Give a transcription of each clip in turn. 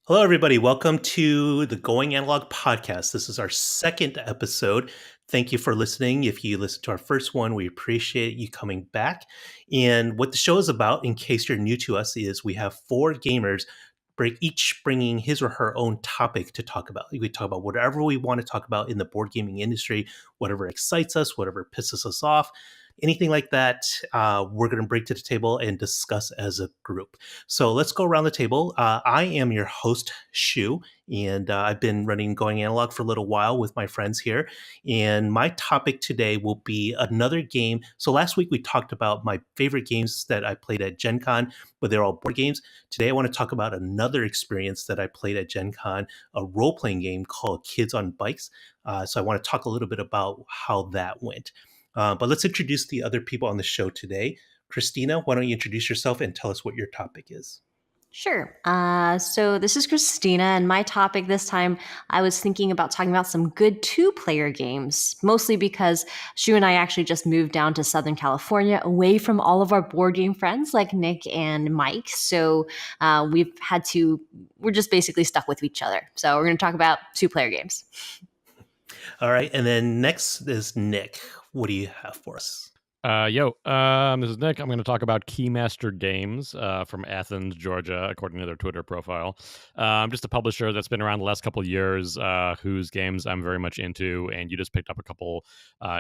Hello, everybody. Welcome to the Going Analog podcast. This is our second episode. Thank you for listening. If you listened to our first one, we appreciate you coming back. And what the show is about, in case you're new to us, is we have four gamers each bringing his or her own topic to talk about. We talk about whatever we want to talk about in the board gaming industry, whatever excites us, whatever pisses us off. Anything like that, we're going to bring to the table and discuss as a group. So let's go around the table. I am your host, Shu, and I've been running Going Analog for a little while with my friends here. And my topic today will be another game. So last week we talked about my favorite games that I played at Gen Con, but they're all board games. Today I want to talk about another experience that I played at Gen Con, a role-playing game called Kids on Bikes. So I want to talk a little bit about how that went. But let's introduce the other people on the show today. Christina, why don't you introduce yourself and tell us what your topic is? Sure. So this is Christina, and my topic this time, I was thinking about talking about some good two-player games, mostly because Shu and I actually just moved down to Southern California, away from all of our board game friends like Nick and Mike. So we're just basically stuck with each other. So we're going to talk about two-player games. All right. And then next is Nick. What do you have for us? This is Nick. I'm going to talk about Keymaster Games from Athens, Georgia, according to their Twitter profile. I'm just a publisher that's been around the last couple of years, whose games I'm very much into, and you just picked up a couple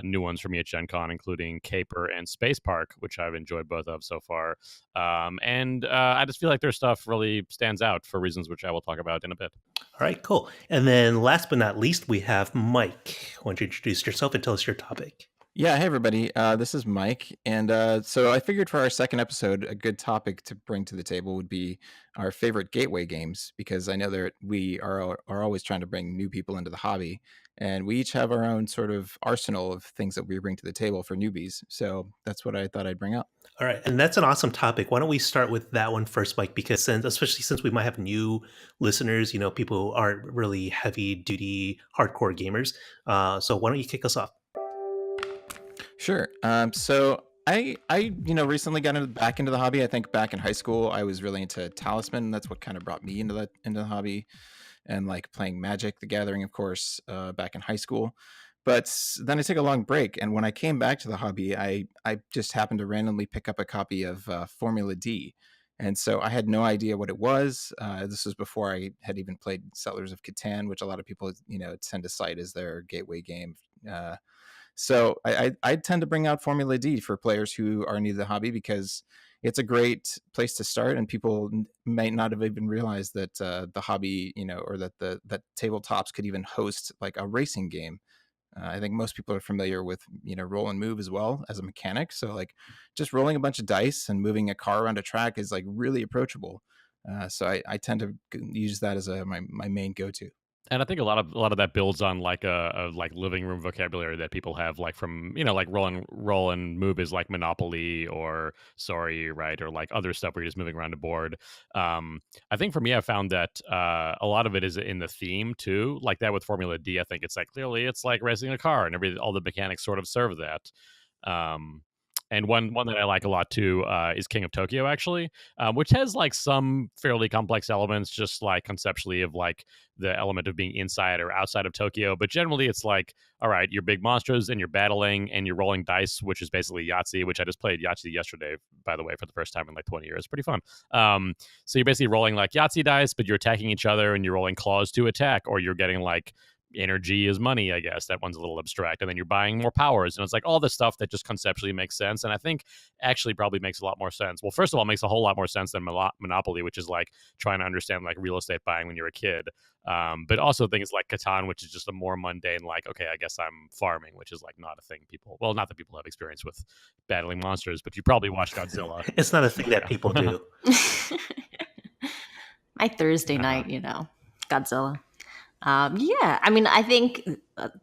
new ones for me at Gen Con, including Caper and Space Park, which I've enjoyed both of so far. I just feel like their stuff really stands out for reasons which I will talk about in a bit. All right, cool. And then last but not least, we have Mike. Why don't you introduce yourself and tell us your topic? Yeah, hey everybody. This is Mike, and so I figured for our second episode, a good topic to bring to the table would be our favorite gateway games, because I know that we are always trying to bring new people into the hobby, and we each have our own sort of arsenal of things that we bring to the table for newbies. So that's what I thought I'd bring up. All right, and that's an awesome topic. Why don't we start with that one first, Mike? Because especially since we might have new listeners, people who aren't really heavy duty hardcore gamers. So why don't you kick us off? Sure. So I recently got back into the hobby. I think back in high school, I was really into Talisman. And that's what kind of brought me into the hobby, and like playing Magic: The Gathering, of course, back in high school. But then I took a long break, and when I came back to the hobby, I just happened to randomly pick up a copy of Formula D. And so I had no idea what it was. This was before I had even played Settlers of Catan, which a lot of people tend to cite as their gateway game. So I tend to bring out Formula D for players who are new to the hobby, because it's a great place to start, and people might not have even realized that the hobby, or that tabletops could even host like a racing game. I think most people are familiar with roll and move as well as a mechanic. So like just rolling a bunch of dice and moving a car around a track is like really approachable. So I tend to use that as my main go-to. And I think a lot of that builds on like a like living room vocabulary that people have, like from like roll and move is like Monopoly or Sorry, right, or like other stuff where you're just moving around a board. I think for me, I found that a lot of it is in the theme too, like that with Formula D. I think it's like clearly it's like racing a car, and all the mechanics sort of serve that. And one that I like a lot too is King of Tokyo, actually, which has like some fairly complex elements, just like conceptually of like the element of being inside or outside of Tokyo. But generally, it's like, all right, you're big monsters and you're battling and you're rolling dice, which is basically Yahtzee, which I just played Yahtzee yesterday, by the way, for the first time in like 20 years. Pretty fun. So you're basically rolling like Yahtzee dice, but you're attacking each other and you're rolling claws to attack, or you're getting like energy is money, I guess. That one's a little abstract. And then you're buying more powers. And it's like all this stuff that just conceptually makes sense. And I think actually probably makes a lot more sense. Well, first of all, it makes a whole lot more sense than Monopoly, which is like trying to understand like real estate buying when you're a kid. But also things like Catan, which is just a more mundane, like, okay, I guess I'm farming, which is like not a thing not that people have experience with battling monsters, but you probably watched Godzilla. It's not a thing that people do. My Thursday night, Godzilla. I mean, I think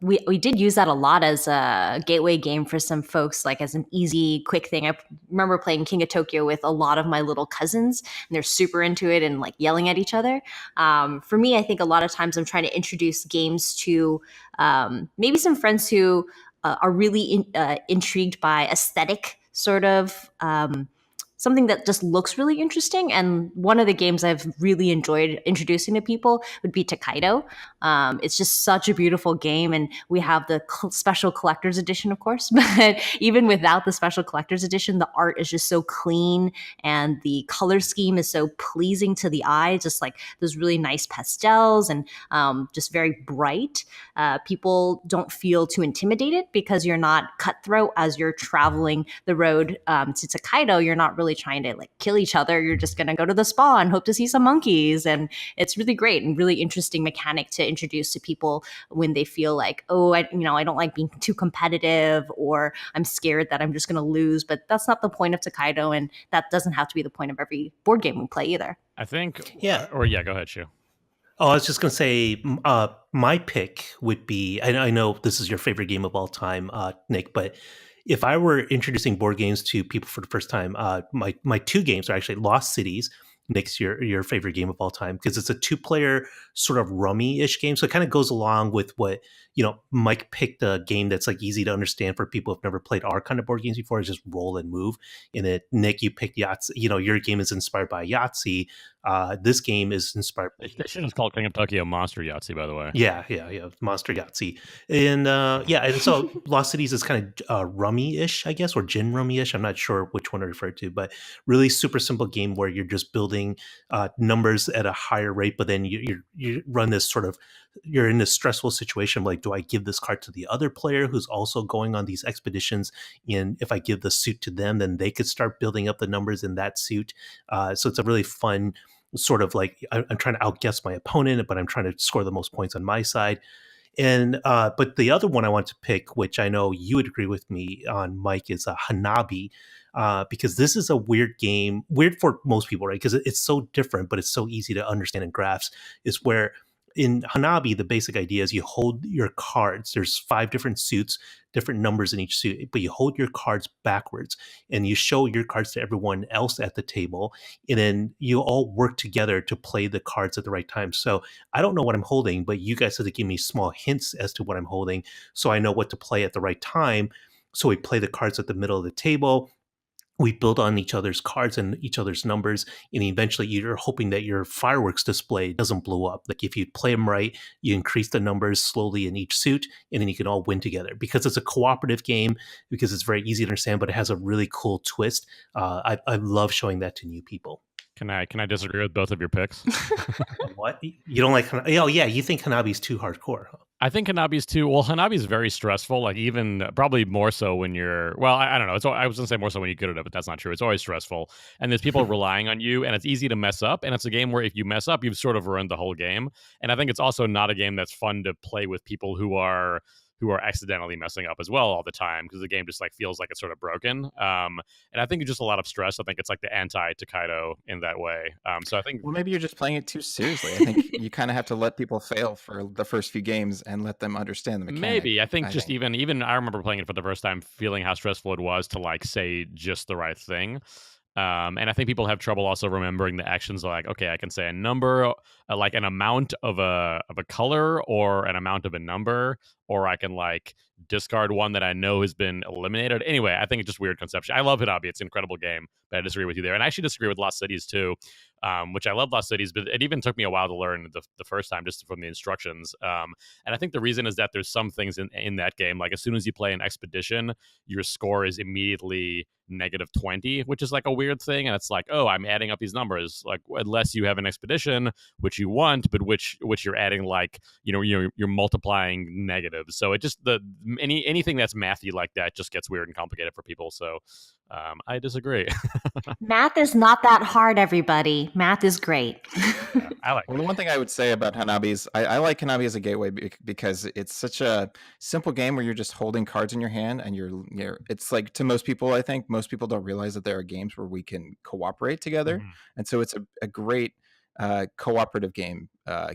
we did use that a lot as a gateway game for some folks, like as an easy, quick thing. I remember playing King of Tokyo with a lot of my little cousins, and they're super into it and like yelling at each other. For me, I think a lot of times I'm trying to introduce games to maybe some friends who are really intrigued by aesthetic sort of something that just looks really interesting. And one of the games I've really enjoyed introducing to people would be Takedo. It's just such a beautiful game, and we have the special collector's edition, of course. But even without the special collector's edition, the art is just so clean, and the color scheme is so pleasing to the eye. Just like those really nice pastels, and just very bright. People don't feel too intimidated because you're not cutthroat as you're traveling the road to Takedo. You're not really trying to like kill each other. You're just going to go to the spa and hope to see some monkeys. And it's really great and really interesting mechanic to introduce to people when they feel like, oh, I don't like being too competitive, or I'm scared that I'm just going to lose. But that's not the point of Takedo, and that doesn't have to be the point of every board game we play either. I think, Yeah. Or yeah, go ahead, Shu. Oh, I was just going to say, my pick would be, I know this is your favorite game of all time, Nick, but if I were introducing board games to people for the first time, my two games are actually Lost Cities. Nick's your favorite game of all time, because it's a 2-player sort of rummy-ish game. So it kind of goes along with what, Mike picked a game that's like easy to understand for people who've never played our kind of board games before. It's just roll and move. In it, Nick, you picked Yahtzee. Your game is inspired by Yahtzee. This game is inspired. They should have called King of Tokyo Monster Yahtzee, by the way. Yeah, Monster Yahtzee, and and so Lost Cities is kind of rummy-ish, I guess, or gin rummy-ish. I'm not sure which one to refer to, but really super simple game where you're just building numbers at a higher rate, but then you run this sort of, you're in this stressful situation like, do I give this card to the other player who's also going on these expeditions? And if I give the suit to them, then they could start building up the numbers in that suit. So it's a really fun sort of like, I'm trying to outguess my opponent, but I'm trying to score the most points on my side. And but the other one I want to pick, which I know you would agree with me on, Mike, is a Hanabi, because this is a weird game, weird for most people, right? Because it's so different, but it's so easy to understand in graphs. Is where in Hanabi, the basic idea is you hold your cards. There's 5 different suits, different numbers in each suit, but you hold your cards backwards and you show your cards to everyone else at the table. And then you all work together to play the cards at the right time. So I don't know what I'm holding, but you guys have to give me small hints as to what I'm holding so I know what to play at the right time. So we play the cards at the middle of the table. We build on each other's cards and each other's numbers, and eventually you're hoping that your fireworks display doesn't blow up. Like if you play them right, you increase the numbers slowly in each suit, and then you can all win together. Because it's a cooperative game, because it's very easy to understand, but it has a really cool twist. I love showing that to new people. Can I disagree with both of your picks? What? You don't like? Oh yeah, you think Hanabi's too hardcore? Huh? I think Hanabi's too. Well, Hanabi's very stressful. Like even probably more so when you're. Well, I don't know. I was gonna say more so when you're good at it, but that's not true. It's always stressful, and there's people relying on you, and it's easy to mess up. And it's a game where if you mess up, you've sort of ruined the whole game. And I think it's also not a game that's fun to play with people who are accidentally messing up as well all the time, because the game just like feels like it's sort of broken. And I think it's just a lot of stress. I think it's like the anti-Takedo in that way. So I think, well, maybe you're just playing it too seriously. I think you kind of have to let people fail for the first few games and let them understand the mechanic. Maybe I think even I remember playing it for the first time, feeling how stressful it was to like say just the right thing. And I think people have trouble also remembering the actions. Like, okay, I can say a number, like an amount of a color or an amount of a number, or I can like discard one that I know has been eliminated. Anyway, I think it's just weird conception. I love Hanabi. It's an incredible game, but I disagree with you there. And I actually disagree with Lost Cities too, which I love Lost Cities, but it even took me a while to learn the first time just from the instructions. And I think the reason is that there's some things in that game, like as soon as you play an expedition, your score is immediately -20, which is like a weird thing. And it's like, oh, I'm adding up these numbers, like unless you have an expedition, which you want, but which you're adding like, you're multiplying negatives. So it just, anything that's mathy like that just gets weird and complicated for people. So I disagree. Math is not that hard, everybody. Math is great. Yeah, I like. Well, the one thing I would say about Hanabi is I like Hanabi as a gateway because it's such a simple game where you're just holding cards in your hand, and it's like, to most people, I think most people don't realize that there are games where we can cooperate together, and so it's a great cooperative game,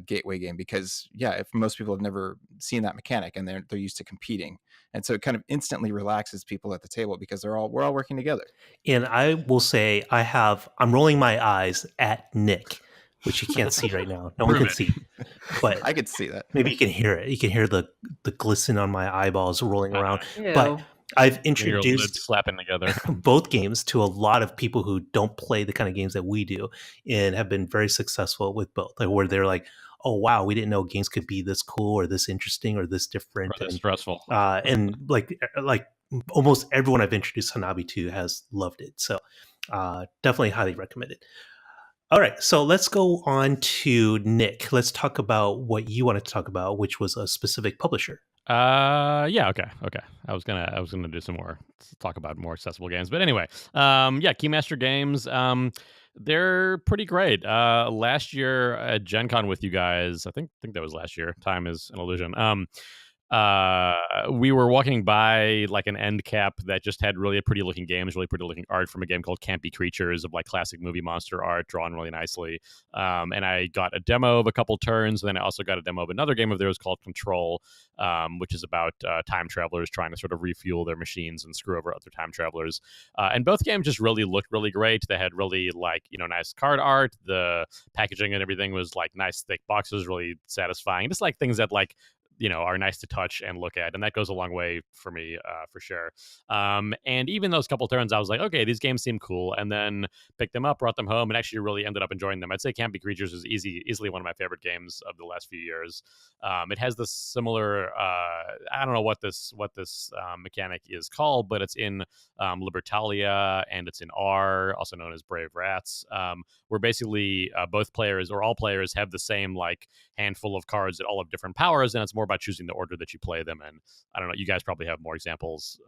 gateway game, because if most people have never seen that mechanic and they're used to competing, and so it kind of instantly relaxes people at the table because we're all working together. And I will say I'm rolling my eyes at Nick, which you can't see right now. No one can see, but I could see that. Maybe you can hear it. You can hear the glisten on my eyeballs rolling around. Ew. But I've Your lids introduced slapping together. both games to a lot of people who don't play the kind of games that we do and have been very successful with both. Like, where they're like, oh wow, we didn't know games could be this cool or this interesting or this different. Or stressful. And like almost everyone I've introduced Hanabi to has loved it. So definitely highly recommend it. All right, so let's go on to Nick. Let's talk about what you wanted to talk about, which was a specific publisher. Yeah, okay. I was gonna do some more, talk about more accessible games, but anyway, yeah, Keymaster Games, they're pretty great. Last year at Gen Con with you guys, I think that was last year. Time is an illusion. We were walking by like an end cap that just had really pretty looking games, really pretty looking art from a game called Campy Creatures of like classic movie monster art drawn really nicely. And I got a demo of a couple turns. And then I also got a demo of another game of theirs called Control, which is about time travelers trying to sort of refuel their machines and screw over other time travelers. And both games just really looked really great. They had really like, nice card art. The packaging and everything was like nice thick boxes, really satisfying. Just like things that like are nice to touch and look at, and that goes a long way for me, for sure. And even those couple turns, I was like, okay, these games seem cool, and then picked them up, brought them home, and actually really ended up enjoying them. I'd say Campy Creatures is easily one of my favorite games of the last few years. It has this similar, I don't know what this mechanic is called, but it's in Libertalia and it's in R, also known as Brave Rats, where basically both players or all players have the same like handful of cards that all have different powers, and it's more about choosing the order that you play them in. I don't know, you guys probably have more examples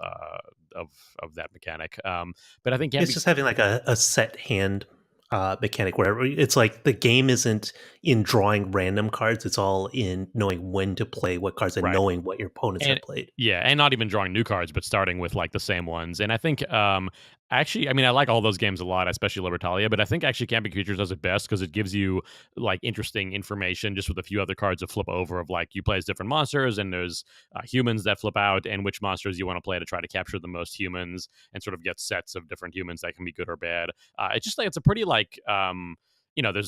of that mechanic, but I think it's just having like a set hand mechanic where it's like the game isn't in drawing random cards, it's all in knowing when to play what cards and right. knowing what your opponents have played. Yeah, and not even drawing new cards, but starting with like the same ones. And I think actually, I mean, I like all those games a lot, especially Libertalia, but I think actually Camping Creatures does it best because it gives you like interesting information just with a few other cards to flip over of like you play as different monsters and there's humans that flip out and which monsters you want to play to try to capture the most humans and sort of get sets of different humans that can be good or bad. It's just like it's a pretty like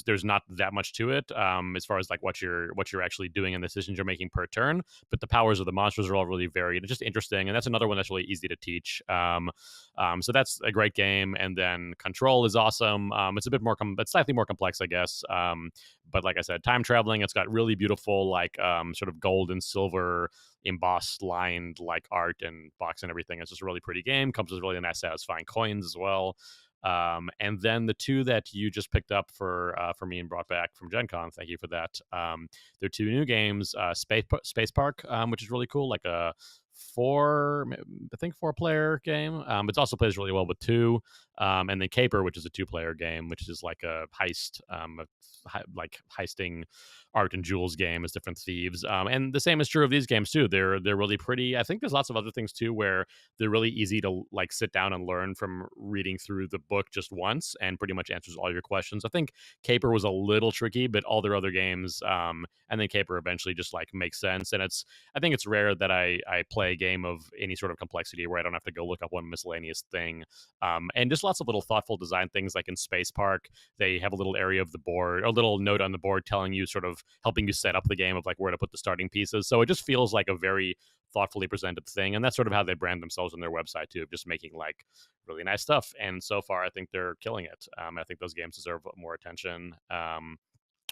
there's not that much to it as far as like what you're actually doing and the decisions you're making per turn, but the powers of the monsters are all really varied. It's just interesting, and that's another one that's really easy to teach. So that's a great game. And then Control is awesome. It's a bit more, it's slightly more complex, I guess. But like I said, time traveling. It's got really beautiful like sort of gold and silver embossed lined like art and box and everything. It's just a really pretty game. Comes with really nice satisfying coins as well. And then the two that you just picked up for me and brought back from Gen Con, thank you for that. They're two new games, Space Park, which is really cool, like a four player game. It also plays really well with two. And then Caper, which is a 2-player game, which is like a heist, like heisting art and jewels game as different thieves. And the same is true of these games too. They're really pretty. I think there's lots of other things too where they're really easy to like sit down and learn from reading through the book just once and pretty much answers all your questions. I think Caper was a little tricky, but all their other games, and then Caper eventually just like makes sense. And I think it's rare that I play a game of any sort of complexity where I don't have to go look up one miscellaneous thing. And just lots of little thoughtful design things, like in Space Park, they have a little area of the board, a little note on the board telling you sort of helping you set up the game of like where to put the starting pieces. So it just feels like a very thoughtfully presented thing. And that's sort of how they brand themselves on their website too, of just making like really nice stuff. And so far, I think they're killing it. I think those games deserve more attention.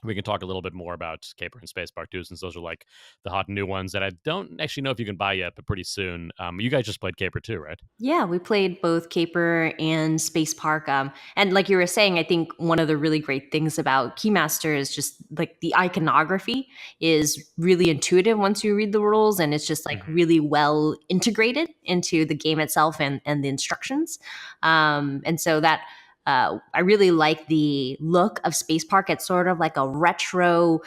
We can talk a little bit more about Caper and Space Park too, since those are like the hot new ones that I don't actually know if you can buy yet, but pretty soon. You guys just played Caper too, right? Yeah, we played both Caper and Space Park. And like you were saying, I think one of the really great things about Keymaster is just like the iconography is really intuitive once you read the rules, and it's just like really well integrated into the game itself and the instructions. And so that I really like the look of Space Park. It's sort of like a retro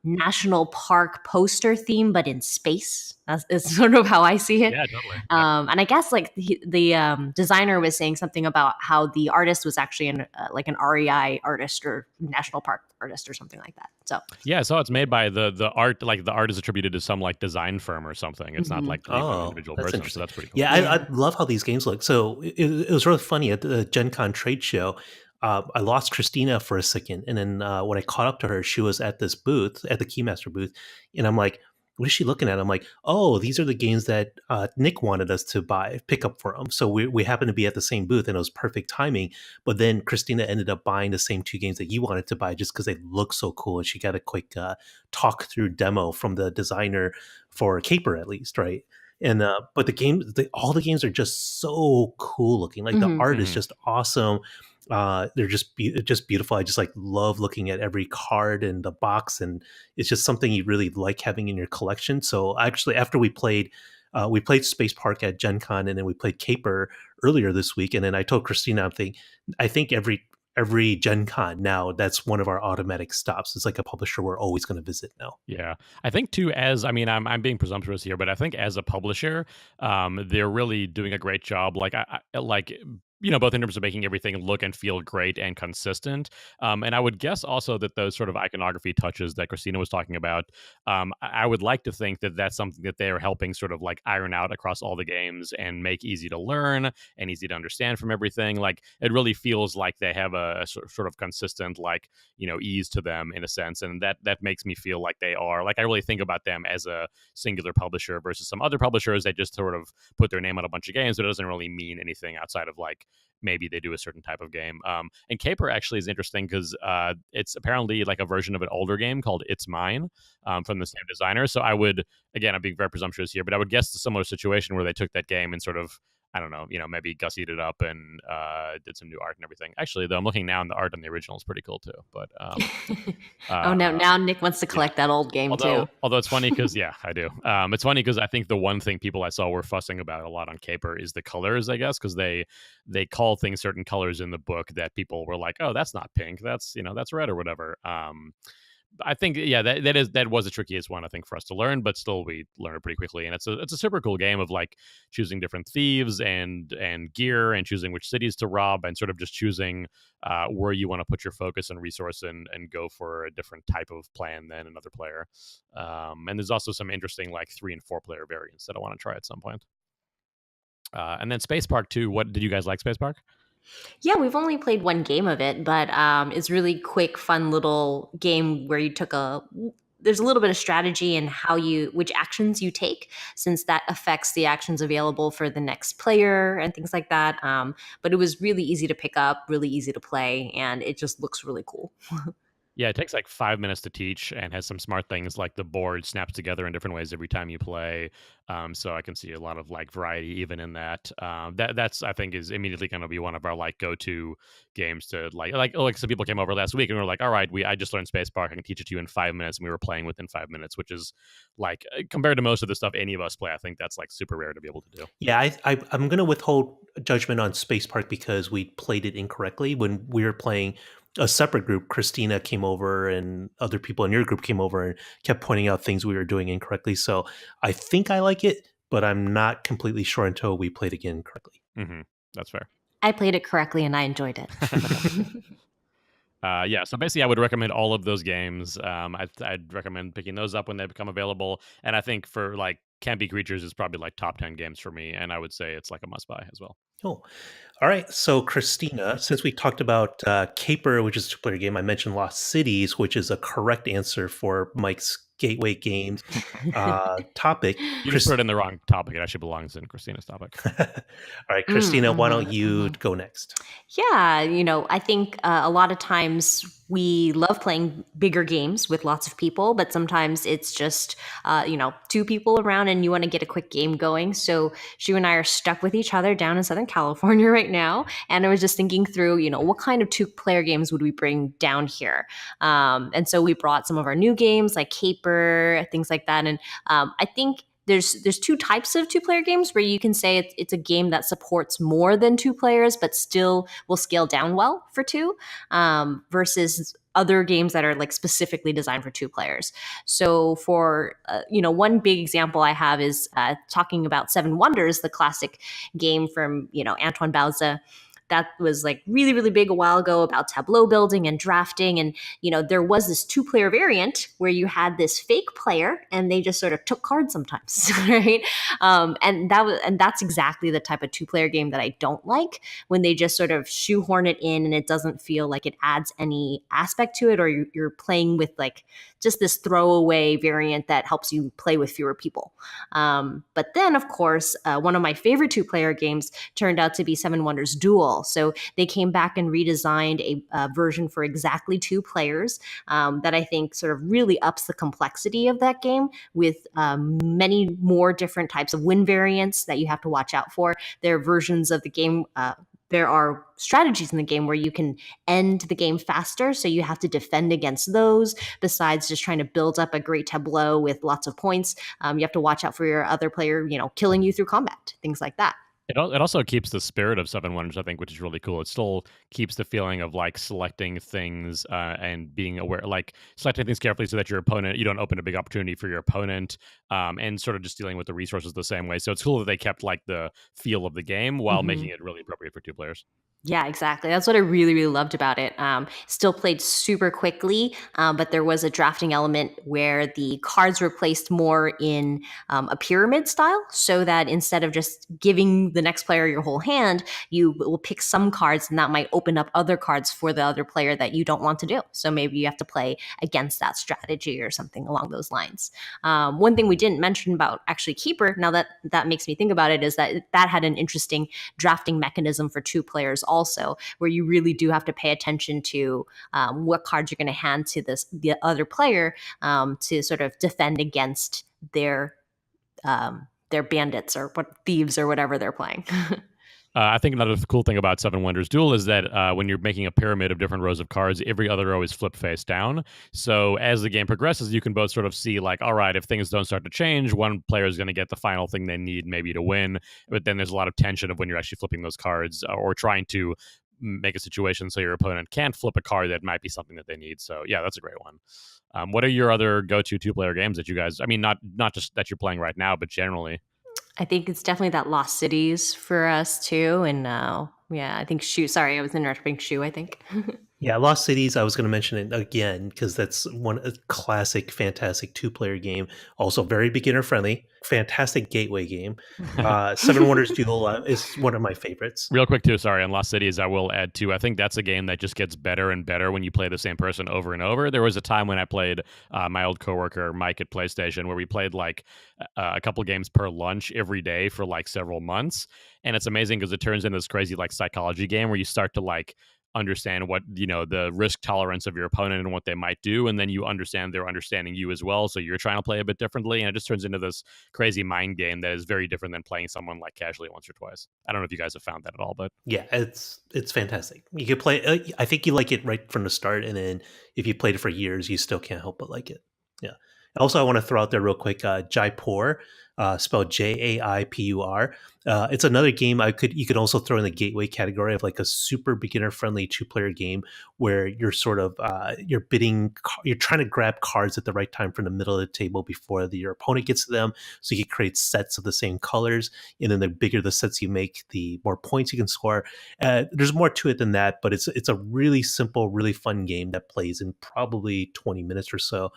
national park poster theme, but in space. That's sort of how I see it. Yeah, totally. And I guess like the designer was saying something about how the artist was actually like an REI artist or national park artist or something like that. So yeah, so it's made by the art, like the art is attributed to some like design firm or something. It's not like an individual person. So that's pretty cool. Yeah, I love how these games look. So it was really funny at the Gen Con trade show. I lost Christina for a second, and then when I caught up to her, she was at this booth, at the Keymaster booth, and I'm like, what is she looking at? I'm like, oh, these are the games that Nick wanted us to pick up for him. So we happened to be at the same booth, and it was perfect timing. But then Christina ended up buying the same two games that you wanted to buy just because they look so cool. And she got a quick talk through demo from the designer for Caper, at least, right? And but all the games are just so cool looking. Like the art is just awesome. They're just beautiful. I just like love looking at every card in the box, and it's just something you really like having in your collection. So actually, after we played Space Park at Gen Con, and then we played Caper earlier this week. And then I told Christina, I think every Gen Con now, that's one of our automatic stops. It's like a publisher we're always going to visit now. Yeah, I think too. I'm being presumptuous here, but I think as a publisher, they're really doing a great job. Like both in terms of making everything look and feel great and consistent. And I would guess also that those sort of iconography touches that Christina was talking about, I would like to think that that's something that they're helping sort of like iron out across all the games and make easy to learn and easy to understand from everything. Like it really feels like they have a sort of consistent, like, ease to them in a sense. And that makes me feel like they are, like, I really think about them as a singular publisher versus some other publishers that just sort of put their name on a bunch of games, but it doesn't really mean anything outside of like maybe they do a certain type of game. And Caper actually is interesting because it's apparently like a version of an older game called It's Mine, from the same designer. So I'm being very presumptuous here, but I would guess a similar situation where they took that game and sort of, I don't know, maybe gussied it up and did some new art and everything. Actually, though, I'm looking now, and the art on the original is pretty cool too. But now Nick wants to collect that old game too. Although it's funny because I do. It's funny because I think the one thing people I saw were fussing about a lot on Caper is the colors, I guess, because they call things certain colors in the book that people were like, oh, that's not pink, that's that's red or whatever. I think that was the trickiest one, I think, for us to learn, but still we learn it pretty quickly. And it's a super cool game of like choosing different thieves and gear and choosing which cities to rob and sort of just choosing where you want to put your focus and resource and go for a different type of plan than another player. And there's also some interesting like 3 and 4 player variants that I want to try at some point. And then Space Park 2, what did you guys like Space Park? Yeah, we've only played one game of it, but it's really quick, fun little game where there's a little bit of strategy in which actions you take, since that affects the actions available for the next player and things like that. But it was really easy to pick up, really easy to play, and it just looks really cool. Yeah, it takes like 5 minutes to teach and has some smart things like the board snaps together in different ways every time you play. So I can see a lot of like variety even in that. That's I think is immediately going to be one of our like go-to games to like some people came over last week and were like, all right, I just learned Space Park. I can teach it to you in 5 minutes, and we were playing within 5 minutes, which is like compared to most of the stuff any of us play, I think that's like super rare to be able to do. Yeah, I'm going to withhold judgment on Space Park because we played it incorrectly. When we were playing a separate group, Christina came over and other people in your group came over and kept pointing out things we were doing incorrectly. So I think I like it, but I'm not completely sure until we played again correctly. Mm-hmm. That's fair. I played it correctly and I enjoyed it. So basically I would recommend all of those games. I'd recommend picking those up when they become available. And I think for like Campy Creatures is probably like top 10 games for me. And I would say it's like a must buy as well. Oh, all right. So, Christina, since we talked about Caper, which is a two-player game, I mentioned Lost Cities, which is a correct answer for Mike's Gateway Games topic. You just put it in the wrong topic. It actually belongs in Christina's topic. All right, Christina, why don't you go next? Yeah, I think a lot of times we love playing bigger games with lots of people, but sometimes it's just, 2 people around and you want to get a quick game going. So Shu and I are stuck with each other down in Southern California right now. And I was just thinking through, what kind of 2-player games would we bring down here? And so we brought some of our new games like Caper, things like that. And I think there's 2 types of 2-player games where you can say it's a game that supports more than 2 players, but still will scale down well for 2, versus other games that are like specifically designed for 2 players. So for, one big example I have is talking about Seven Wonders, the classic game from, Antoine Bauza. that was like really, really big a while ago about tableau building and drafting. And, there was this 2-player variant where you had this fake player and they just sort of took cards sometimes, right? And that's exactly the type of 2-player game that I don't like, when they just sort of shoehorn it in and it doesn't feel like it adds any aspect to it, or you're playing with like just this throwaway variant that helps you play with fewer people. But then, of course, one of my favorite 2-player games turned out to be Seven Wonders Duel. So they came back and redesigned a version for exactly 2 players that I think sort of really ups the complexity of that game, with many more different types of win variants that you have to watch out for. There are versions of the game. There are strategies in the game where you can end the game faster, so you have to defend against those, besides just trying to build up a great tableau with lots of points. You have to watch out for your other player, killing you through combat, things like that. It also keeps the spirit of Seven Wonders, I think, which is really cool. It still keeps the feeling of like selecting things and being aware, like selecting things carefully so that your opponent, you don't open a big opportunity for your opponent, and sort of just dealing with the resources the same way. So it's cool that they kept like the feel of the game while making it really appropriate for 2 players. Yeah, exactly. That's what I really, really loved about it. Still played super quickly, but there was a drafting element where the cards were placed more in a pyramid style, so that instead of just giving the next player your whole hand, you will pick some cards, and that might open up other cards for the other player that you don't want to do. So maybe you have to play against that strategy or something along those lines. One thing we didn't mention about actually Keeper, now that makes me think about it, is that had an interesting drafting mechanism for 2 players also, where you really do have to pay attention to what cards you're going to hand to the other player to sort of defend against their bandits or thieves or whatever they're playing. I think another cool thing about Seven Wonders Duel is that when you're making a pyramid of different rows of cards, every other row is flip face down. So as the game progresses, you can both sort of see like, all right, if things don't start to change, one player is going to get the final thing they need maybe to win. But then there's a lot of tension of when you're actually flipping those cards or trying to make a situation so your opponent can't flip a card that might be something that they need. So yeah, that's a great one. What are your other go-to 2-player games that you guys, I mean, not just that you're playing right now, but generally? I think it's definitely that Lost Cities for us too. And yeah, I think Shu. Sorry, I was interrupting Shu, I think. Yeah, Lost Cities, I was going to mention it again because that's a classic, fantastic 2-player game. Also very beginner friendly, fantastic gateway game. Seven Wonders Duel is one of my favorites. Real quick too, sorry, on Lost Cities, I will add too, I think that's a game that just gets better and better when you play the same person over and over. There was a time when I played my old coworker Mike at PlayStation where we played like a couple games per lunch every day for like several months. And it's amazing because it turns into this crazy like psychology game where you start to like understand what the risk tolerance of your opponent and what they might do, and then you understand they're understanding you as well, so you're trying to play a bit differently, and it just turns into this crazy mind game that is very different than playing someone like casually once or twice. I don't know if you guys have found that at all, but yeah, it's fantastic. You could play I think you like it right from the start, and then if you played it for years you still can't help but like it. Yeah. Also, I want to throw out there real quick, Jaipur, spelled Jaipur. It's another game you could also throw in the gateway category of like a super beginner friendly 2-player game where you're sort of you're trying to grab cards at the right time from the middle of the table before your opponent gets to them, so you can create sets of the same colors, and then the bigger the sets you make, the more points you can score. There's more to it than that, but it's a really simple, really fun game that plays in probably 20 minutes or so.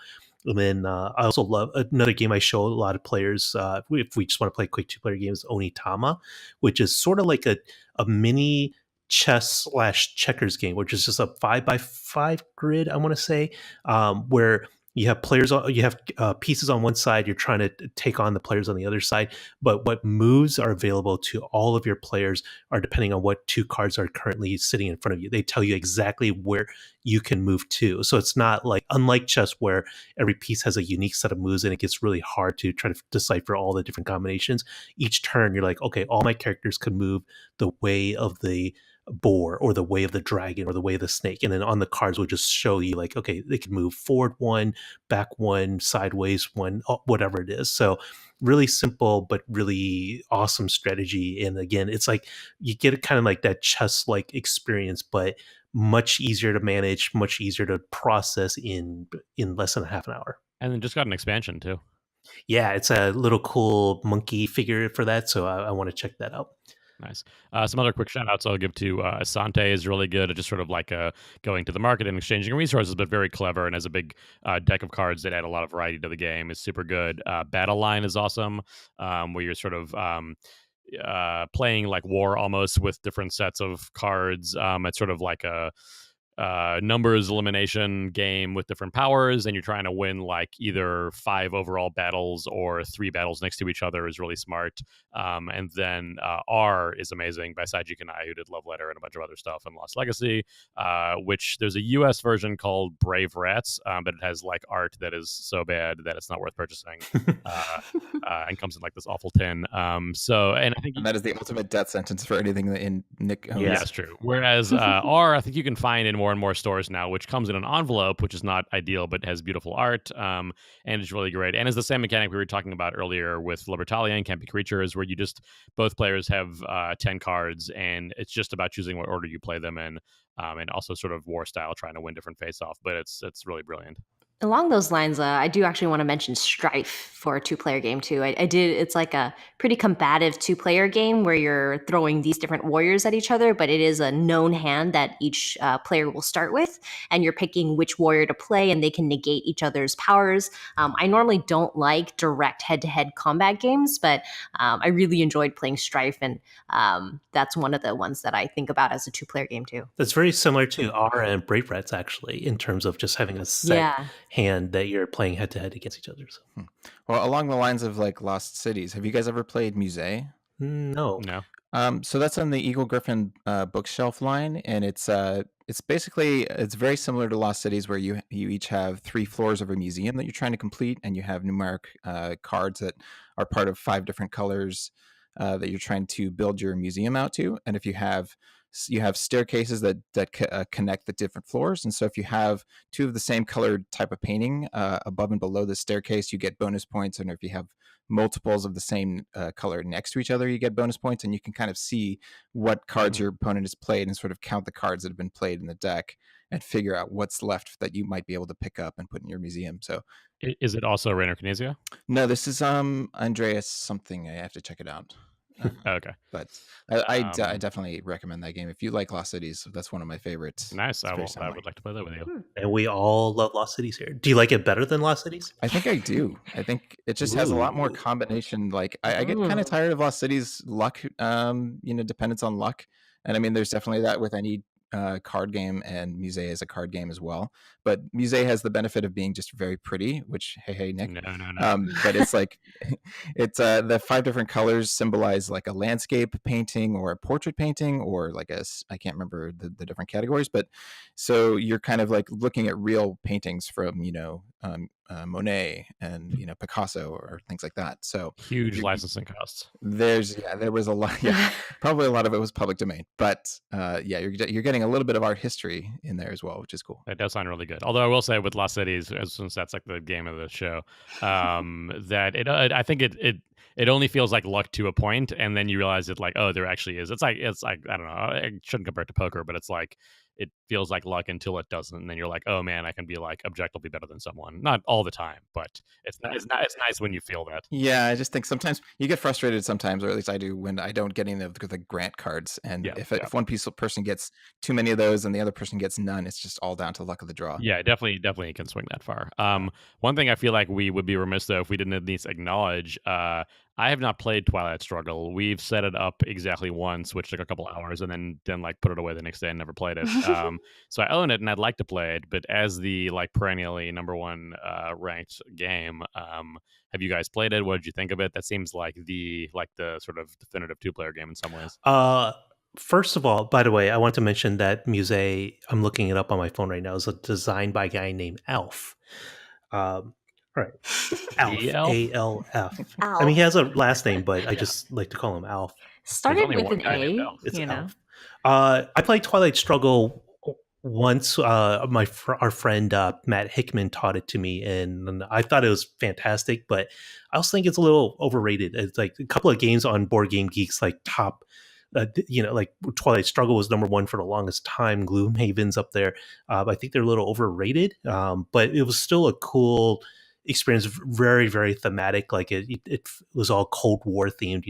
And then I also love another game I show a lot of players if we just want to play quick 2-player games, Onitama, which is sort of like a mini chess / checkers game, which is just a 5x5 grid, I want to say, where you have pieces on one side, you're trying to take on the players on the other side, but what moves are available to all of your players are depending on what 2 cards are currently sitting in front of you. They tell you exactly where you can move to. So it's not like, unlike chess where every piece has a unique set of moves and it gets really hard to try to decipher all the different combinations. Each turn you're like, okay, all my characters could move the way of the boar or the way of the dragon or the way of the snake, and then on the cards will just show you like, okay, they can move forward 1, back 1, sideways 1, whatever it is. So really simple but really awesome strategy. And again, it's like you get kind of like that chess like experience, but much easier to manage, much easier to process in less than a half an hour. And then just got an expansion too. Yeah, it's a little cool monkey figure for that, so I want to check that out. Nice. Some other quick shout outs I'll give to Asante is really good at just sort of like going to the market and exchanging resources, but very clever and has a big deck of cards that add a lot of variety to the game. Is super good. Battle Line is awesome, where you're sort of playing like war almost with different sets of cards. It's sort of like a numbers elimination game with different powers, and you're trying to win like either 5 overall battles or 3 battles next to each other is really smart. And then R is amazing by Saji Kanai, who did Love Letter and a bunch of other stuff and Lost Legacy, which there's a US version called Brave Rats, but it has like art that is so bad that it's not worth purchasing. And comes in like this awful tin. And I think And that is the ultimate death sentence for anything that in Nick owns. yeah, that's true. Whereas R, I think you can find in more and more stores now, which comes in an envelope, which is not ideal, but has beautiful art, and it's really great. And it's the same mechanic we were talking about earlier with Libertalia and Campy Creatures, where you just both players have 10 cards, and it's just about choosing what order you play them in, and also sort of war style, trying to win different face-off. But it's really brilliant. Along those lines, I do actually want to mention Strife for a 2-player game too. I did. It's like a pretty combative 2-player game where you're throwing these different warriors at each other, but it is a known hand that each player will start with, and you're picking which warrior to play, and they can negate each other's powers. I normally don't like direct head-to-head combat games, but I really enjoyed playing Strife, and that's one of the ones that I think about as a 2-player game too. That's very similar to R and Brave Rats, actually, in terms of just having a set hand that you're playing head to head against each other. So. Well, along the lines of like Lost Cities, have you guys ever played Musée? No. So that's on the Eagle Griffin bookshelf line, and it's basically it's very similar to Lost Cities, where you each have 3 floors of a museum that you're trying to complete, and you have numeric cards that are part of 5 different colors that you're trying to build your museum out to. And if you have staircases that connect the different floors, and so if you have 2 of the same colored type of painting above and below the staircase, you get bonus points. And if you have multiples of the same color next to each other, you get bonus points. And you can kind of see what cards your opponent has played and sort of count the cards that have been played in the deck and figure out what's left that you might be able to pick up and put in your museum. So is it also Rainer Knizia? No, this is Andreas something. I have to check it out. Okay, but I definitely recommend that game if you like Lost Cities. That's one of my favorites. Nice. I would like to play that with you. And we all love Lost Cities here. Do you like it better than Lost Cities? I think I do. I think it just has a lot more combination. Like I get kind of tired of Lost Cities luck, dependence on luck. And I mean, there's definitely that with any card game, and Musée is a card game as well. But Musée has the benefit of being just very pretty, which hey Nick. No. But it's like it's the 5 different colors symbolize like a landscape painting or a portrait painting, or like I can't remember the different categories, but so you're kind of like looking at real paintings from Monet and Picasso or things like that. So huge licensing costs. There was a lot. Yeah, probably a lot of it was public domain, but you're getting a little bit of art history in there as well, which is cool. It does sound really good. Although I will say with Lost Cities, since that's like the game of the show, that I think it only feels like luck to a point, and then you realize it like, oh, there actually is. It's like I don't know. I shouldn't compare it to poker, but it's like it feels like luck until it doesn't, and then you're like, oh man, I can be like objectively better than someone. Not all the time, but it's nice when you feel that. Yeah, I just think sometimes you get frustrated sometimes, or at least I do, when I don't get any of the grant cards. And if one person gets too many of those and the other person gets none, it's just all down to luck of the draw. Yeah, definitely can swing that far. One thing I feel like we would be remiss though if we didn't at least acknowledge. I have not played Twilight Struggle. We've set it up exactly once, which took a couple hours, and then like put it away the next day and never played it. So I own it and I'd like to play it, but as the like perennially number 1 ranked game, have you guys played it? What did you think of it? That seems like the sort of definitive 2-player game in some ways. First of all, by the way, I want to mention that Musée, I'm looking it up on my phone right now, is designed by a guy named Alf. Right. Alf. A-L-F. I mean, he has a last name, but I just like to call him Alf. Started with an A, It's Alf. I played Twilight Struggle once. Our friend Matt Hickman taught it to me, and I thought it was fantastic, but I also think it's a little overrated. It's like a couple of games on Board Game Geek's like top, like Twilight Struggle was number 1 for the longest time. Gloomhaven's up there. I think they're a little overrated, but it was still a cool experience very, very thematic. Like it was all Cold War themed,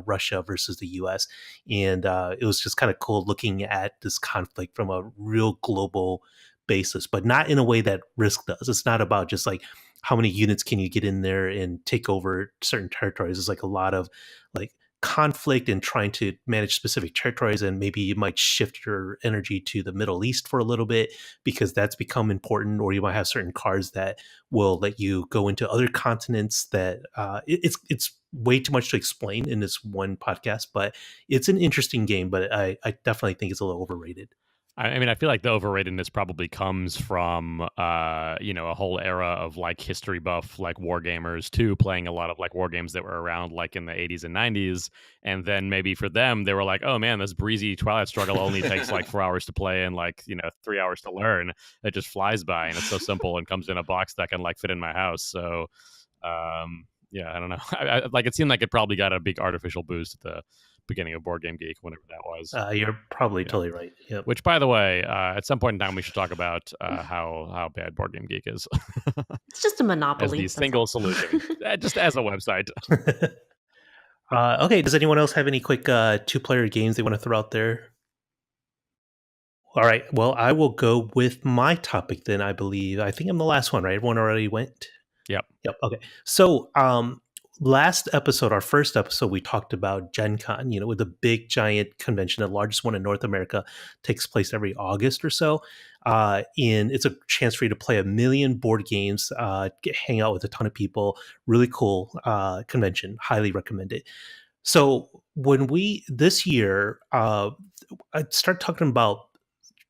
Russia versus the U.S. And it was just kind of cool looking at this conflict from a real global basis, but not in a way that Risk does. It's not about just like how many units can you get in there and take over certain territories. It's like a lot of like conflict and trying to manage specific territories, and maybe you might shift your energy to the Middle East for a little bit because that's become important, or you might have certain cards that will let you go into other continents that it's way too much to explain in this one podcast, but it's an interesting game, but I definitely think it's a little overrated. I mean, I feel like the overratedness probably comes from, a whole era of like history buff, like war gamers too, playing a lot of like war games that were around like in the 80s and 90s. And then maybe for them, they were like, oh man, this breezy Twilight Struggle only takes like 4 hours to play and like, 3 hours to learn. It just flies by and it's so simple and comes in a box that can like fit in my house. So, yeah, I don't know. Like it seemed like it probably got a big artificial boost at the beginning of Board Game Geek, whenever that was. You're probably totally right. Yep. Which, by the way, at some point in time, we should talk about how bad Board Game Geek is. It's just a monopoly. As the single solution, just as a website. Okay, does anyone else have any quick two-player games they want to throw out there? All right, well, I will go with my topic then, I believe. I think I'm the last one, right? Everyone already went? Yep. Okay. So, last episode, our first episode, we talked about Gen Con, with the big giant convention, the largest one in North America, takes place every August or so. And it's a chance for you to play 1 million board games, hang out with a ton of people. Really cool convention. Highly recommend it. So when this year, I started talking about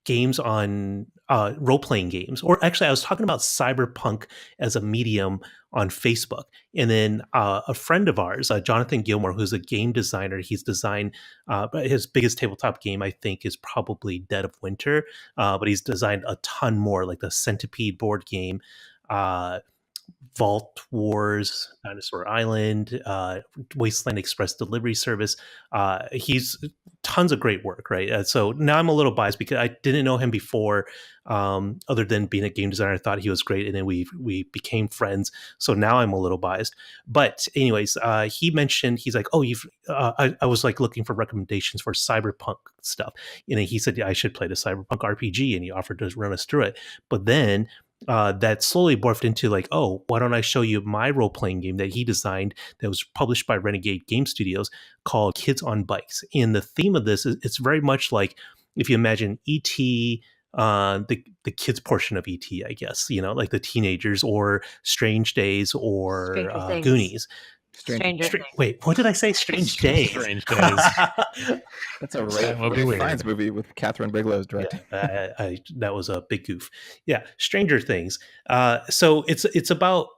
games on role-playing games, or actually I was talking about cyberpunk as a medium on Facebook. And then a friend of ours, Jonathan Gilmore, who's a game designer, he's designed his biggest tabletop game, I think, is probably Dead of Winter, but he's designed a ton more, like the Centipede board game, Vault Wars, Dinosaur Island, Wasteland Express Delivery Service. He's tons of great work, right? So now I'm a little biased because I didn't know him before, other than being a game designer. I thought he was great, and then we became friends. So now I'm a little biased. But anyways, he mentioned, he's like, oh, I was like looking for recommendations for cyberpunk stuff, and then he said, yeah, I should play the cyberpunk RPG, and he offered to run us through it. But then that slowly morphed into like, oh, why don't I show you my role-playing game that he designed that was published by Renegade Game Studios called Kids on Bikes. And the theme of this is it's very much like if you imagine E.T., the kids portion of E.T., I guess, like the teenagers, or Strange Days, or Goonies. Wait, what did I say? Strange Days. Strange Days. That's a Ray Fiennes movie with Catherine Bigelow's directing. Yeah, that was a big goof. Yeah, Stranger Things. So it's about.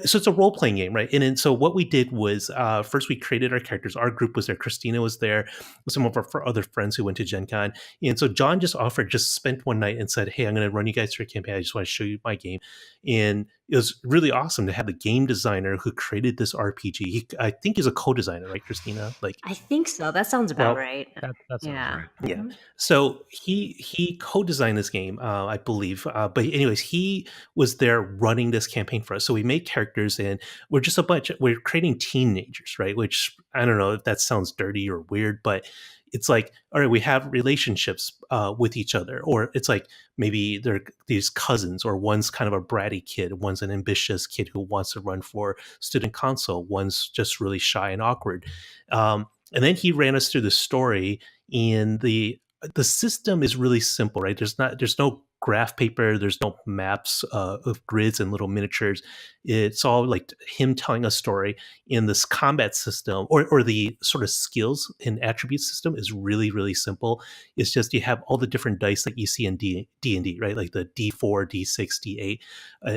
So it's a role-playing game, right? And then, so what we did was first we created our characters. Our group was there. Christina was there. Some of our other friends who went to Gen Con. And so John just spent one night and said, hey, I'm going to run you guys through a campaign. I just want to show you my game. And it was really awesome to have the game designer who created this RPG. I think he's a co-designer, right, Christina? I think so. That sounds about right. That sounds right. Yeah. So he co-designed this game, I believe. But anyways, he was there running this campaign for us. So we made characters, and we're creating teenagers, right? Which I don't know if that sounds dirty or weird, but it's like, all right, we have relationships with each other, or it's like maybe they're these cousins, or one's kind of a bratty kid, one's an ambitious kid who wants to run for student council, one's just really shy and awkward. And then he ran us through the story, and the system is really simple, right? There's no graph paper, there's no maps of grids and little miniatures. It's all like him telling a story. In this combat system, or the sort of skills and attribute system, is really, really simple. It's just you have all the different dice that you see in D&D, right? Like the D4, D6, D8,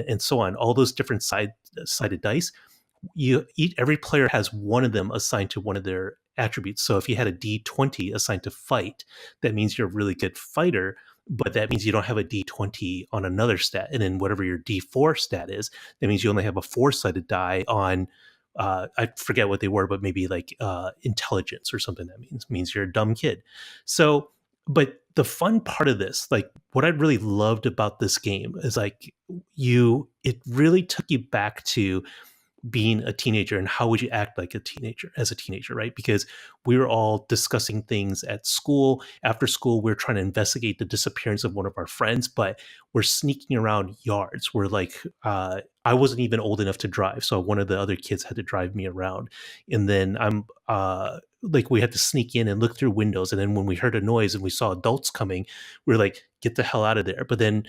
and so on. All those different sided dice. Every player has one of them assigned to one of their attributes. So if you had a D20 assigned to fight, that means you're a really good fighter, but that means you don't have a D20 on another stat. And then whatever your D4 stat is, that means you only have a 4-sided die on, I forget what they were, but maybe like intelligence or something. That means you're a dumb kid. So but the fun part of this, like what I really loved about this game is like it really took you back to being a teenager and how would you act like a teenager as a teenager, right? Because we were all discussing things at school. After school, we're trying to investigate the disappearance of one of our friends, but we're sneaking around yards. We're like, I wasn't even old enough to drive, so one of the other kids had to drive me around, and then like we had to sneak in and look through windows, and then when we heard a noise and we saw adults coming, we were like, get the hell out of there. But then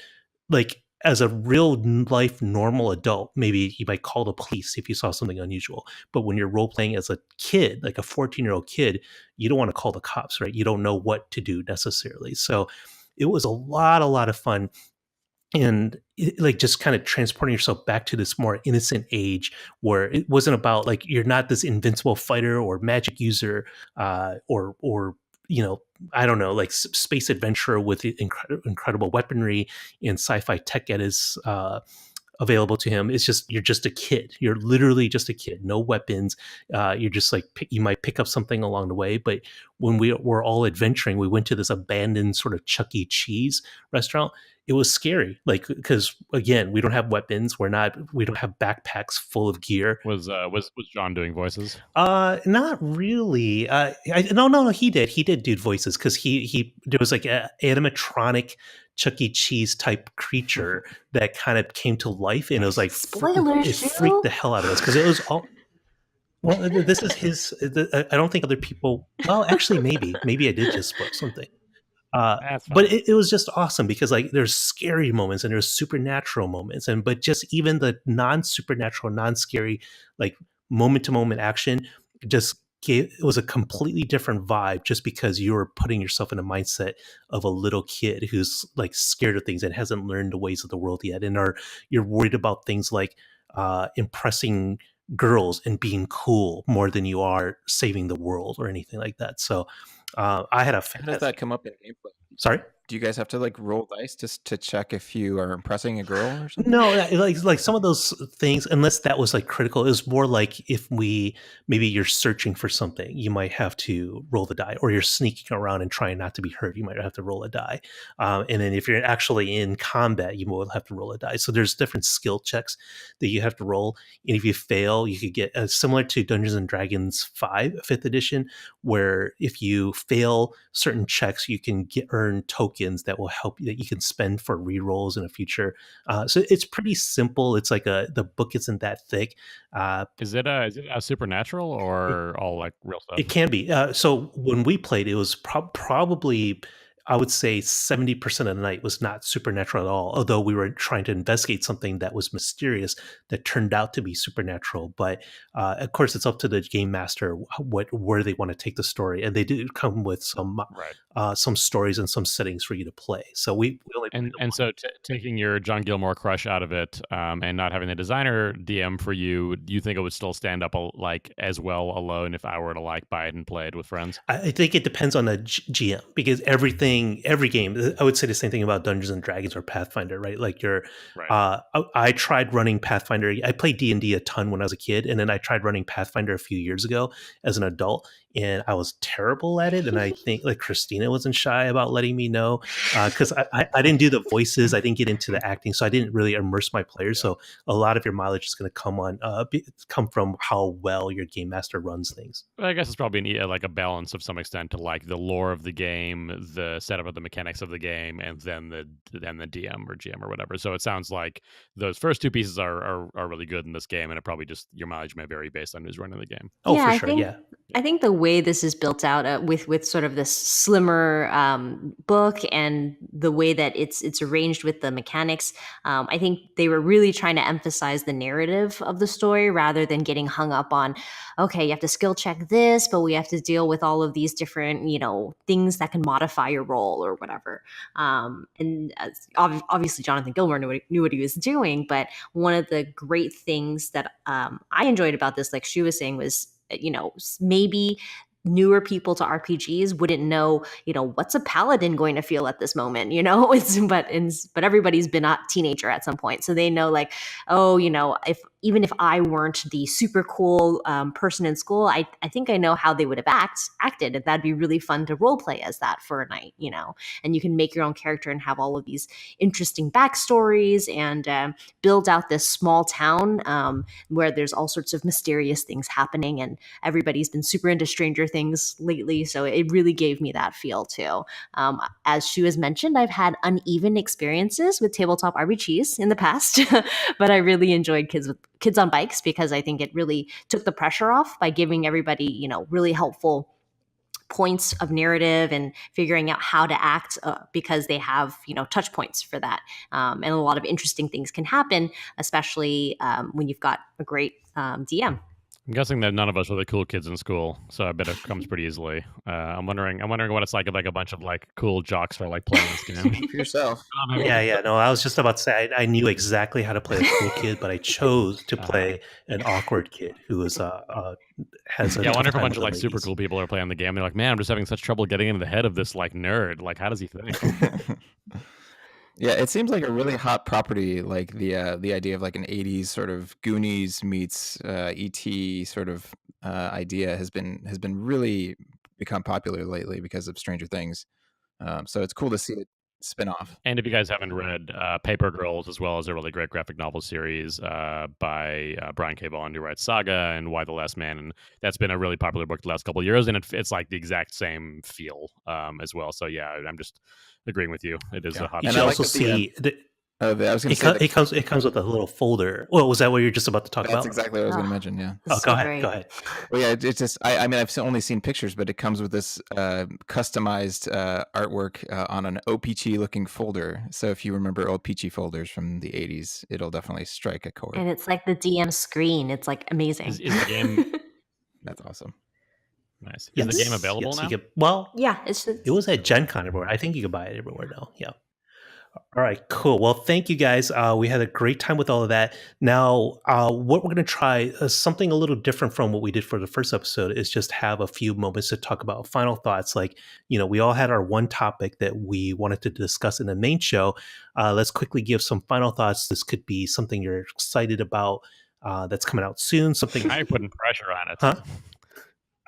like as a real life normal adult, maybe you might call the police if you saw something unusual. But when you're role playing as a kid, like a 14-year-old kid, you don't want to call the cops, right? You don't know what to do necessarily. So it was a lot of fun. And like just kind of transporting yourself back to this more innocent age where it wasn't about like you're not this invincible fighter or magic user or I don't know, like space adventurer with incredible weaponry and sci-fi tech at his available to him. It's just you're just a kid. You're literally just a kid. No weapons. You're just like you might pick up something along the way. But when we were all adventuring, we went to this abandoned sort of Chuck E. Cheese restaurant. It was scary, because again, we don't have weapons. We don't have backpacks full of gear. Was John doing voices? Not really. No, he did do voices because he there was like an animatronic Chuck E. Cheese type creature that kind of came to life, and it was like Spoilers, it freaked the hell out of us because it was all. Well, this is his. I don't think other people. Well, actually, maybe I did just spoil something. But it was just awesome because like there's scary moments and there's supernatural moments, but just even the non-supernatural, non-scary, like moment to moment action just it was a completely different vibe just because you were putting yourself in a mindset of a little kid who's like scared of things and hasn't learned the ways of the world yet, and you're worried about things like impressing girls and being cool more than you are saving the world or anything like that. So I had a fantastic. How does that come up in gameplay? Sorry? Do you guys have to like roll dice just to check if you are impressing a girl or something? No, like some of those things, unless that was like critical, it was more like if maybe you're searching for something, you might have to roll the die, or you're sneaking around and trying not to be hurt, you might have to roll a die. And then if you're actually in combat, you will have to roll a die. So there's different skill checks that you have to roll. And if you fail, you could get similar to Dungeons and Dragons 5th edition, where if you fail certain checks, you can earn tokens that will help you that you can spend for rerolls in the future. So it's pretty simple. It's like the book isn't that thick. Is it a supernatural or all like real stuff? It can be. So when we played, it was probably, I would say 70% of the night was not supernatural at all, although we were trying to investigate something that was mysterious that turned out to be supernatural. But of course, it's up to the game master where they want to take the story, and they do come with some stories and some settings for you to play. So we only and so taking your John Gilmore crush out of it and not having the designer DM for you, do you think it would still stand up like as well alone if I were to like buy it and play it with friends? I think it depends on the GM, because every game, I would say the same thing about Dungeons and Dragons or Pathfinder, right? Like I tried running Pathfinder. I played D&D a ton when I was a kid, and then I tried running Pathfinder a few years ago as an adult, and I was terrible at it. And I think like Christina wasn't shy about letting me know because I didn't do the voices, I didn't get into the acting, so I didn't really immerse my players. So a lot of your mileage is going to come from how well your game master runs things. I guess it's probably like a balance of some extent to like the lore of the game, the setup of the mechanics of the game, and then the DM or GM or whatever. So it sounds like those first two pieces are really good in this game, and it probably just your mileage may vary based on who's running the game. Oh, yeah, for sure. I think the way this is built out with sort of this slimmer book and the way that it's arranged with the mechanics, I think they were really trying to emphasize the narrative of the story rather than getting hung up on, okay, you have to skill check this, but we have to deal with all of these different, things that can modify your role or whatever. And obviously Jonathan Gilmour knew what he was doing, but one of the great things that I enjoyed about this, like she was saying, was maybe newer people to RPGs wouldn't know, what's a paladin going to feel at this moment, but everybody's been a teenager at some point. So they know like, oh, if even if I weren't the super cool person in school, I think I know how they would have acted. And that'd be really fun to role play as that for a night, and you can make your own character and have all of these interesting backstories and build out this small town where there's all sorts of mysterious things happening. And everybody's been super into Stranger Things lately. So it really gave me that feel too. As Shu has mentioned, I've had uneven experiences with tabletop RPGs in the past, but I really enjoyed Kids on Bikes because I think it really took the pressure off by giving everybody, really helpful points of narrative and figuring out how to act because they have touch points for that, and a lot of interesting things can happen, especially when you've got a great DM. I'm guessing that none of us were the cool kids in school, so I bet it comes pretty easily. I'm wondering what it's like if like a bunch of like cool jocks are like playing this game. For yourself. Yeah. No, I was just about to say I knew exactly how to play a cool kid, but I chose to play an awkward kid who was has a I wonder if a time bunch of with like the super ladies. cool people are playing the game. They're like, man, I'm just having such trouble getting into the head of this like nerd. Like, how does he think? Yeah, it seems like a really hot property, like the idea of like an '80s sort of Goonies meets ET sort of idea has been really become popular lately because of Stranger Things. So it's cool to see it spin off. And if you guys haven't read Paper Girls, as well as a really great graphic novel series by Brian K. Vaughan, who writes Saga and Why the Last Man, and that's been a really popular book the last couple of years, and it's like the exact same feel as well. So yeah, I'm just agreeing with you. It is a hot. You And should I like also that see I was going to say it comes with a little folder. Well, was that what you're just about to talk that's about? exactly what I was going to Ah. mention. Yeah. Oh, So go ahead. great. Go ahead. Well, yeah, it's just I mean I've only seen pictures, but it comes with this customized artwork on an OPG looking folder. So if you remember old Peachy folders from the '80s, it'll definitely strike a chord. And it's like the DM screen. It's like amazing. Is the game That's awesome. nice? Is the game available now? Yeah, it's It was at Gen Con everywhere. I think you can buy it everywhere now. Yeah. All right, cool. Well, thank you guys. We had a great time with all of that. Now, what we're going to try, something a little different from what we did for the first episode, is just have a few moments to talk about final thoughts. Like, we all had our one topic that we wanted to discuss in the main show. Let's quickly give some final thoughts. This could be something you're excited about that's coming out soon. Something. Now you're putting pressure on it. Huh?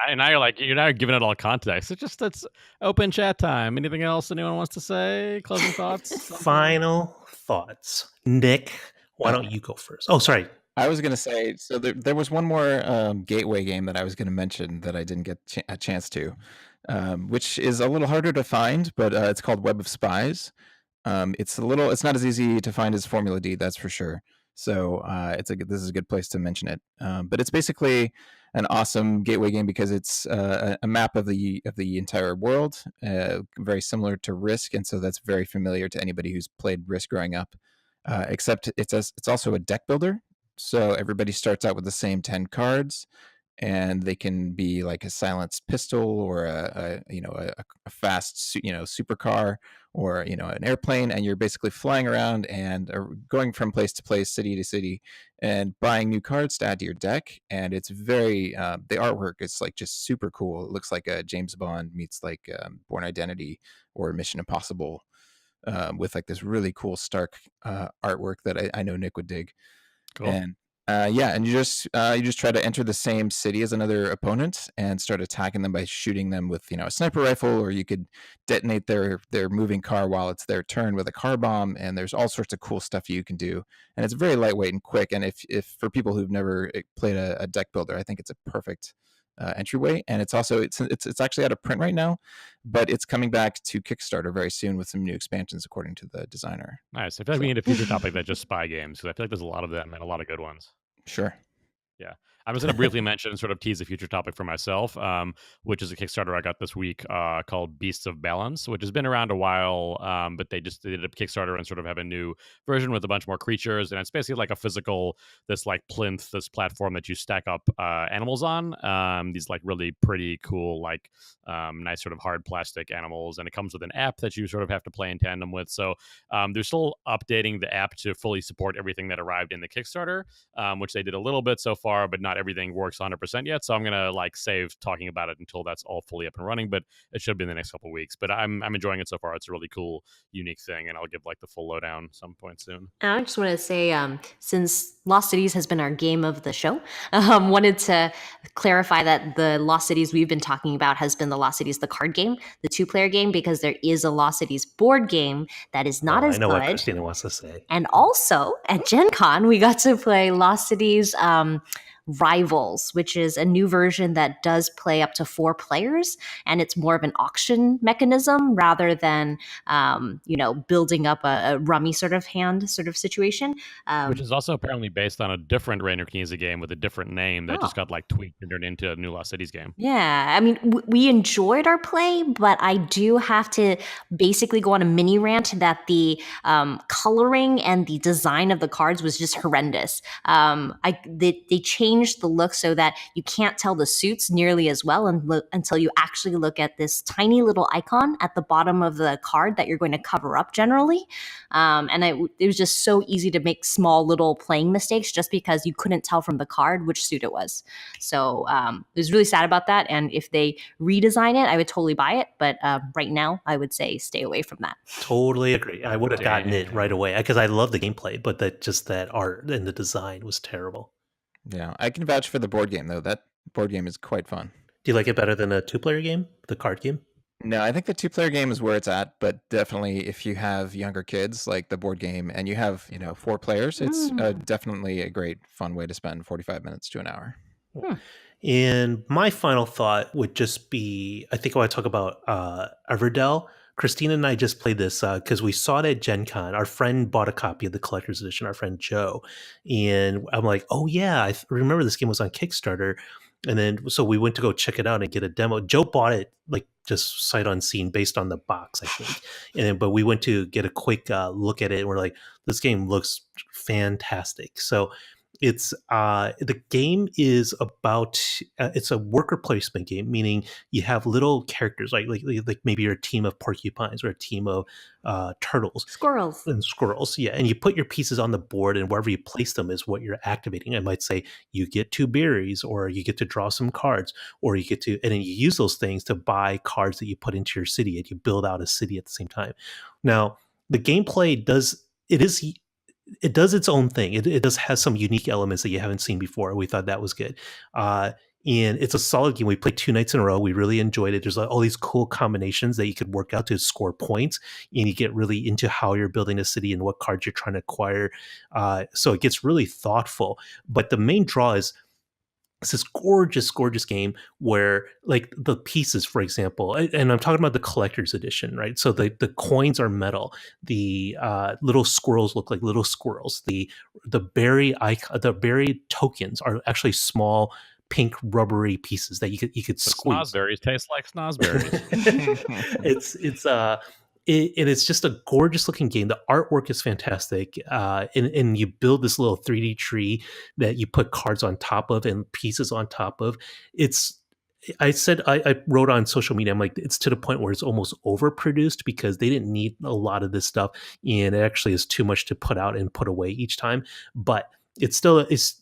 And now you're not giving it all context. It's open chat time. Anything else anyone wants to say? Closing thoughts? Final thoughts. Nick, why don't you go first? Oh, sorry. I was going to say, so there was one more gateway game that I was going to mention that I didn't get a chance to, which is a little harder to find, but it's called Web of Spies. It's not as easy to find as Formula D, that's for sure. So this is a good place to mention it. But it's basically an awesome gateway game because it's a map of the entire world, very similar to Risk, and so that's very familiar to anybody who's played Risk growing up. Except it's also a deck builder, so everybody starts out with the same 10 cards, and they can be like a silenced pistol or a fast supercar or an airplane, and you're basically flying around and going from place to place, city to city, and buying new cards to add to your deck. And it's very the artwork is like just super cool. It looks like a James Bond meets like Bourne Identity or Mission Impossible, with like this really cool Stark artwork that I know Nick would dig. Cool. And and you just try to enter the same city as another opponent and start attacking them by shooting them with a sniper rifle, or you could detonate their moving car while it's their turn with a car bomb. And there's all sorts of cool stuff you can do, and it's very lightweight and quick. And if for people who've never played a deck builder, I think it's a perfect entryway. And it's also it's actually out of print right now, but it's coming back to Kickstarter very soon with some new expansions according to the designer. Nice. I feel like we need a future topic that's just spy games, because I feel like there's a lot of them and a lot of good ones. Sure. Yeah. I'm just going to briefly mention and sort of tease a future topic for myself, which is a Kickstarter I got this week called Beasts of Balance, which has been around a while, but they did a Kickstarter and sort of have a new version with a bunch more creatures. And it's basically like a physical, this like plinth, this platform that you stack up animals on, these like really pretty cool, like nice sort of hard plastic animals. And it comes with an app that you sort of have to play in tandem with. So they're still updating the app to fully support everything that arrived in the Kickstarter, which they did a little bit so far, but not not everything works 100% yet. So I'm gonna like save talking about it until that's all fully up and running. But it should be in the next couple of weeks. But I'm enjoying it so far. It's a really cool, unique thing, and I'll give like the full lowdown some point soon. I just want to say, since Lost Cities has been our game of the show, wanted to clarify that the Lost Cities we've been talking about has been the Lost Cities, the card game, the 2-player game, because there is a Lost Cities board game that is not as I know what good. Christina wants to say. And also at Gen Con, we got to play Lost Cities Rivals, which is a new version that does play up to 4 players, and it's more of an auction mechanism rather than building up a rummy sort of hand sort of situation. Which is also apparently based on a different Reigner Knizia game with a different name that just got like tweaked and turned into a new Lost Cities game. Yeah, I mean, we enjoyed our play, but I do have to basically go on a mini rant that the coloring and the design of the cards was just horrendous. They changed the look so that you can't tell the suits nearly as well until you actually look at this tiny little icon at the bottom of the card that you're going to cover up generally. It was just so easy to make small little playing mistakes just because you couldn't tell from the card which suit it was. So I was really sad about that. And if they redesign it, I would totally buy it. But right now, I would say stay away from that. Totally agree. I would have gotten it right away because I love the gameplay, but that art and the design was terrible. Yeah, I can vouch for the board game, though. That board game is quite fun. Do you like it better than a 2-player game, the card game? No, I think the 2-player game is where it's at, but definitely if you have younger kids, like the board game, and you have 4 players, it's definitely a great, fun way to spend 45 minutes to an hour. And my final thought would just be, I think I want to talk about Everdell. Christina and I just played this because we saw it at Gen Con. Our friend bought a copy of the collector's edition, our friend Joe. And I'm like, oh yeah, I remember this game was on Kickstarter. And then so we went to go check it out and get a demo. Joe bought it like just sight unseen based on the box, I think. But we went to get a quick look at it and we're like, this game looks fantastic. So it's the game is about it's a worker placement game, meaning you have little characters like maybe you're a team of porcupines or a team of turtles, Squirrels. Yeah, and you put your pieces on the board, and wherever you place them is what you're activating. I might say you get 2 berries, or you get to draw some cards, or you get to, and then you use those things to buy cards that you put into your city, and you build out a city at the same time. Now the gameplay does its own thing. It does have some unique elements that you haven't seen before. We thought that was good. And it's a solid game. We played 2 nights in a row. We really enjoyed it. There's all these cool combinations that you could work out to score points, and you get really into how you're building a city and what cards you're trying to acquire. So it gets really thoughtful. But the main draw is it's this gorgeous, gorgeous game where, like, the pieces, for example, and I'm talking about the collector's edition, right? So the coins are metal. The little squirrels look like little squirrels. The berry tokens are actually small, pink, rubbery pieces that you could squeeze. Snozberries taste like snozberries. It's just a gorgeous looking game. The artwork is fantastic. And you build this little 3D tree that you put cards on top of and pieces on top of. I wrote on social media, I'm like, it's to the point where it's almost overproduced because they didn't need a lot of this stuff. And it actually is too much to put out and put away each time. But it's still, it's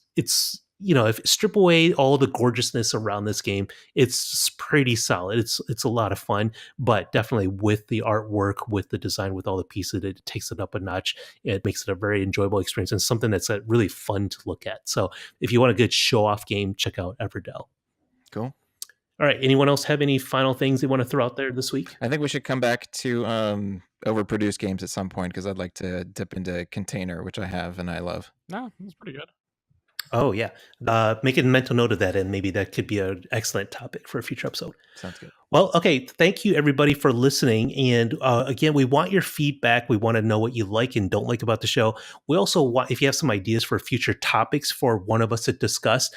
if you strip away all the gorgeousness around this game, it's pretty solid. It's a lot of fun, but definitely with the artwork, with the design, with all the pieces, it takes it up a notch. It makes it a very enjoyable experience and something that's really fun to look at. So if you want a good show-off game, check out Everdell. Cool. All right. Anyone else have any final things they want to throw out there this week? I think we should come back to overproduced games at some point because I'd like to dip into Container, which I have and I love. No, that's pretty good. Oh, yeah. Make a mental note of that, and maybe that could be an excellent topic for a future episode. Sounds good. Well, okay. Thank you, everybody, for listening. And again, we want your feedback. We want to know what you like and don't like about the show. We also want, if you have some ideas for future topics for one of us to discuss,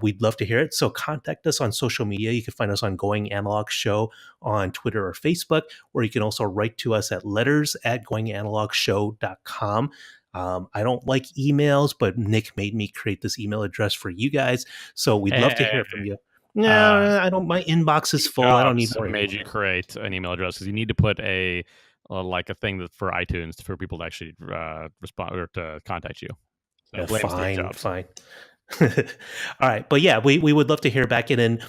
we'd love to hear it. So contact us on social media. You can find us on Going Analog Show on Twitter or Facebook, or you can also write to us at letters@goinganalogshow.com. I don't like emails, but Nick made me create this email address for you guys. So we'd love to hear from you. No, I don't. My inbox is full. I don't need more. Made you create an email address because you need to put a thing for iTunes for people to actually respond or to contact you. So Fine. All right. But yeah, we would love to hear back. And then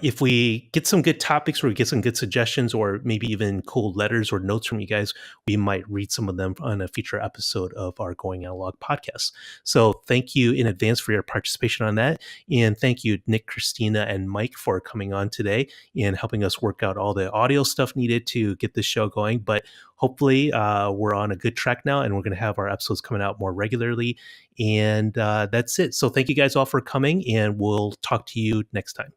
if we get some good topics or we get some good suggestions or maybe even cool letters or notes from you guys, we might read some of them on a future episode of our Going Analog podcast. So thank you in advance for your participation on that. And thank you, Nick, Christina, and Mike for coming on today and helping us work out all the audio stuff needed to get this show going. But hopefully we're on a good track now and we're going to have our episodes coming out more regularly. And that's it. So thank you guys all for coming, and we'll talk to you next time.